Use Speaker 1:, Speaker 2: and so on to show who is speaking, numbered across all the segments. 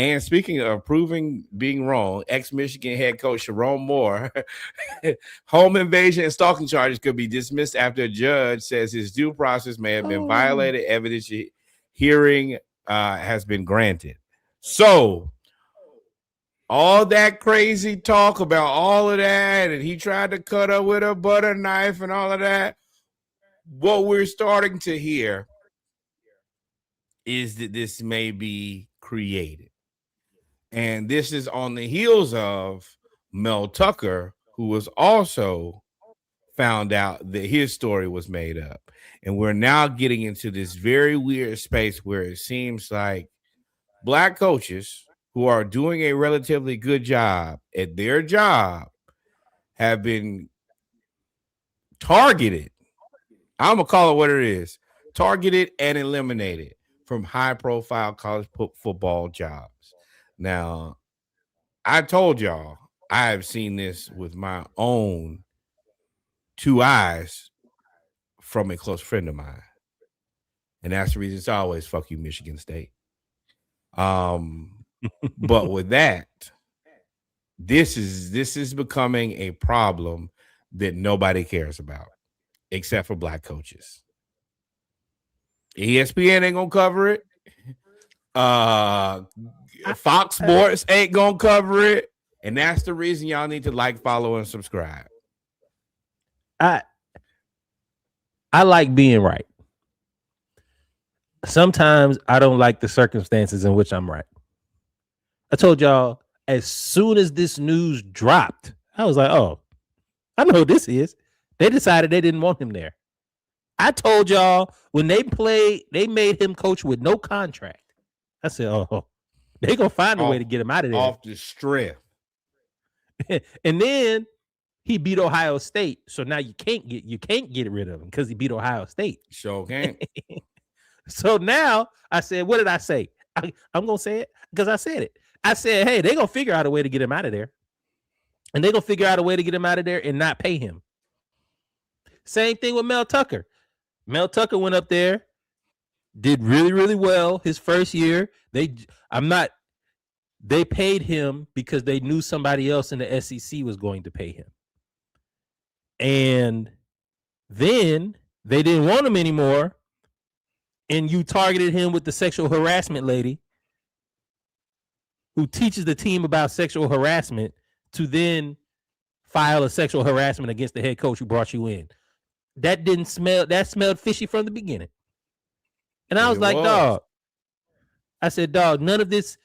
Speaker 1: And speaking of proving being wrong, ex-Michigan head coach Sherrone Moore, home invasion and stalking charges could be dismissed after a judge says his due process may have been violated. Evidence hearing has been granted. So all that crazy talk about all of that, and he tried to cut her with a butter knife and all of that, what we're starting to hear is that this may be created. And this is on the heels of Mel Tucker, who was also found out that his story was made up. And we're now getting into this very weird space where it seems like black coaches who are doing a relatively good job at their job have been targeted. I'm going to call it what it is. Targeted and eliminated from high-profile college football jobs. Now, I told y'all I have seen this with my own two eyes from a close friend of mine. And that's the reason it's always fuck you, Michigan State. But with that, this is becoming a problem that nobody cares about except for black coaches. ESPN ain't gonna cover it. Fox Sports ain't gonna cover it, and that's the reason y'all need to like, follow, and subscribe.
Speaker 2: I like being right. Sometimes I don't like the circumstances in which I'm right. I told y'all as soon as this news dropped, I was like, oh, I know who this is. They decided they didn't want him there. I told y'all when they made him coach with no contract. I said, oh, they gonna find a way to get him out of there.
Speaker 1: Off the strip.
Speaker 2: And then he beat Ohio State. So now you can't get rid of him because he beat Ohio State.
Speaker 1: Sure can't.
Speaker 2: So now I said, what did I say? I'm gonna say it because I said it. I said, hey, they're gonna figure out a way to get him out of there. And they're gonna figure out a way to get him out of there and not pay him. Same thing with Mel Tucker. Mel Tucker went up there, did really, really well his first year. They paid him because they knew somebody else in the SEC was going to pay him. And then they didn't want him anymore. And you targeted him with the sexual harassment lady who teaches the team about sexual harassment to then file a sexual harassment against the head coach who brought you in. That smelled fishy from the beginning. And I was like, dog, I said, dog, none of this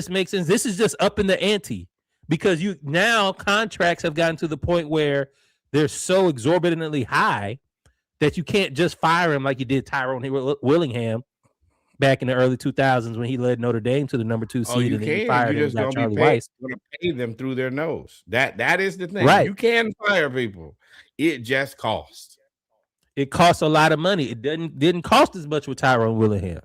Speaker 2: makes sense. This is just up in the ante because now contracts have gotten to the point where they're so exorbitantly high that you can't just fire him like you did Tyrone Willingham back in the early 2000s when he led Notre Dame to the number 2 seed and then he fired him like Charlie Weiss.
Speaker 1: Going to pay them through their nose. That is the thing.
Speaker 2: Right.
Speaker 1: You can fire people. It just costs.
Speaker 2: It costs a lot of money. It didn't cost as much with Tyrone Willingham,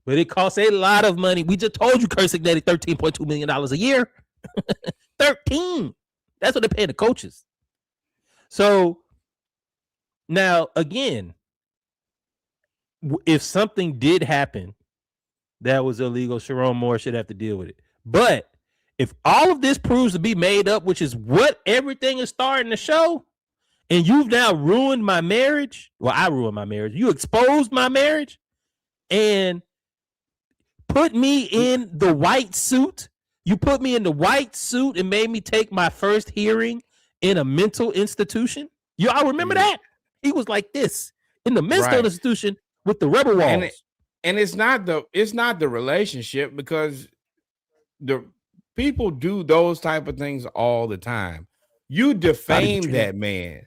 Speaker 2: but it costs a lot of money. We just told you Curtis Ignetti $13.2 million a year. 13. That's what they're paying the coaches. So now, again, if something did happen that was illegal, Sherrone Moore should have to deal with it. But if all of this proves to be made up, which is what everything is starting to show, and you've now ruined my marriage, well, I ruined my marriage. You exposed my marriage and put me in the white suit. You put me in the white suit and made me take my first hearing in a mental institution. I remember that. He was like this in the mental institution with the rubber walls.
Speaker 1: And it's not the relationship because the people do those type of things all the time. You defame that man.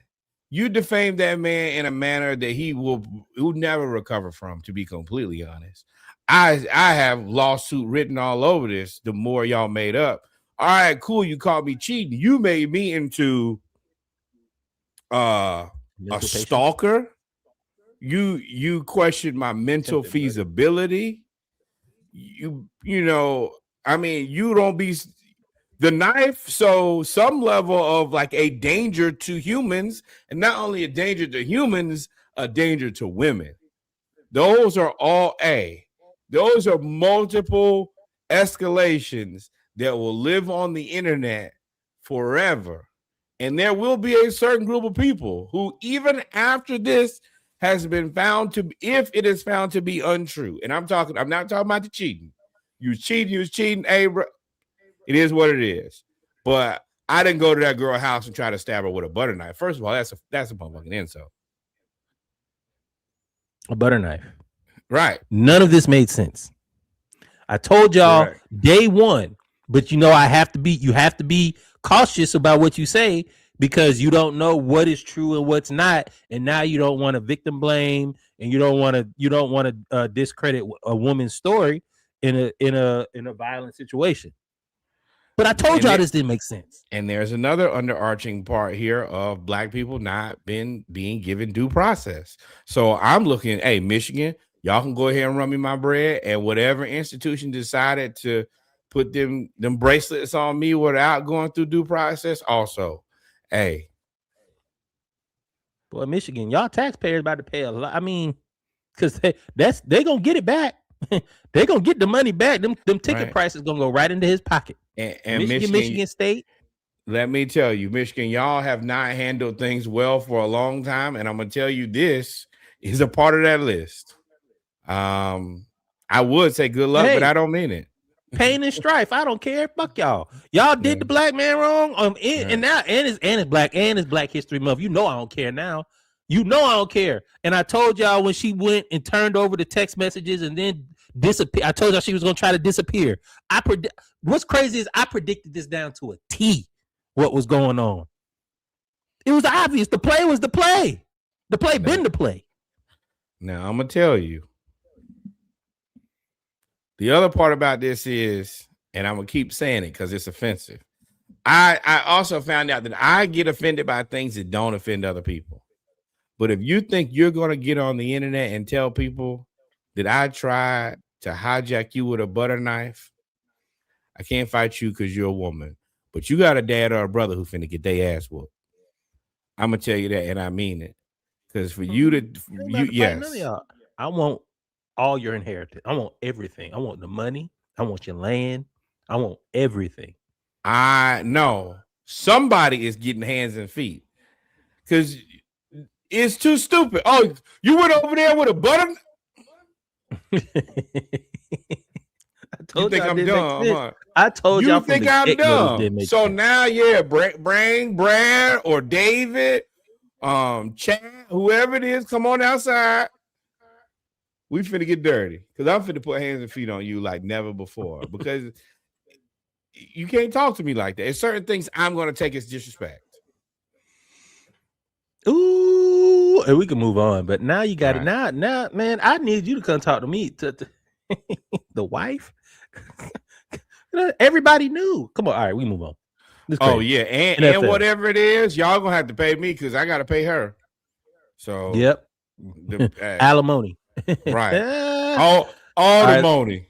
Speaker 1: You defame that man in a manner that he will never recover from, to be completely honest. I have lawsuit written all over this. The more y'all made up. All right, cool. You called me cheating. You made me into a stalker. You questioned my mental feasibility. You know, I mean, you don't be the knife. So some level of like a danger to humans, and not only a danger to humans, a danger to women. Those are all those are multiple escalations that will live on the internet forever. And there will be a certain group of people who, even after this has been found to, if it is found to be untrue, and I'm not talking about the cheating. You was cheating, hey, bro. It is what it is. But I didn't go to that girl's house and try to stab her with a butter knife. First of all, that's a motherfucking insult.
Speaker 2: A butter knife.
Speaker 1: Right.
Speaker 2: None of this made sense. I told y'all day one, but you have to be cautious about what you say because you don't know what is true and what's not, and now you don't want to victim blame and you don't want to discredit a woman's story in a violent situation. But I told y'all this didn't make sense.
Speaker 1: And there's another underarching part here of black people not being given due process. So I'm looking, hey, Michigan, y'all can go ahead and run me my bread, and whatever institution decided to put them bracelets on me without going through due process, also, hey.
Speaker 2: Boy, Michigan, y'all taxpayers about to pay a lot. I mean, because they gonna get it back. They gonna get the money back. Them ticket prices gonna go right into his pocket.
Speaker 1: And
Speaker 2: Michigan State.
Speaker 1: Let me tell you, Michigan, y'all have not handled things well for a long time, and I'm gonna tell you this is a part of that list. I would say good luck, but I don't mean it.
Speaker 2: Pain and strife. I don't care. Fuck y'all. Y'all did the black man wrong. And now it's Black History Month. I don't care now. I don't care. And I told y'all when she went and turned over the text messages and then disappear. I told y'all she was gonna try to disappear. What's crazy is I predicted this down to a T. What was going on? It was obvious. The play was the play. The play been the play.
Speaker 1: Now I'm gonna tell you. The other part about this is, and I'm gonna keep saying it because it's offensive. I also found out that I get offended by things that don't offend other people. But if you think you're gonna get on the internet and tell people that I tried to hijack you with a butter knife, I can't fight you because you're a woman. But you got a dad or a brother who finna get their ass whooped. I'm gonna tell you that, and I mean it. Because for you to, yes,
Speaker 2: I want all your inheritance. I want everything. I want the money. I want your land. I want everything.
Speaker 1: I know somebody is getting hands and feet because it's too stupid. Oh, you went over there with a butter. You think I'm dumb?
Speaker 2: I told you.
Speaker 1: You think I'm dumb? So now, Brain, Brad, or David, Chad, whoever it is, come on outside. We finna get dirty because I'm finna put hands and feet on you like never before because you can't talk to me like that. There's certain things I'm gonna take as disrespect.
Speaker 2: Ooh, and we can move on. But now you got it. Now, man, I need you to come talk to me. To the wife. Everybody knew. Come on, all right, we move on.
Speaker 1: Oh yeah, and whatever it is, y'all gonna have to pay me because I gotta pay her. So
Speaker 2: yep, alimony.
Speaker 1: Right. All the money.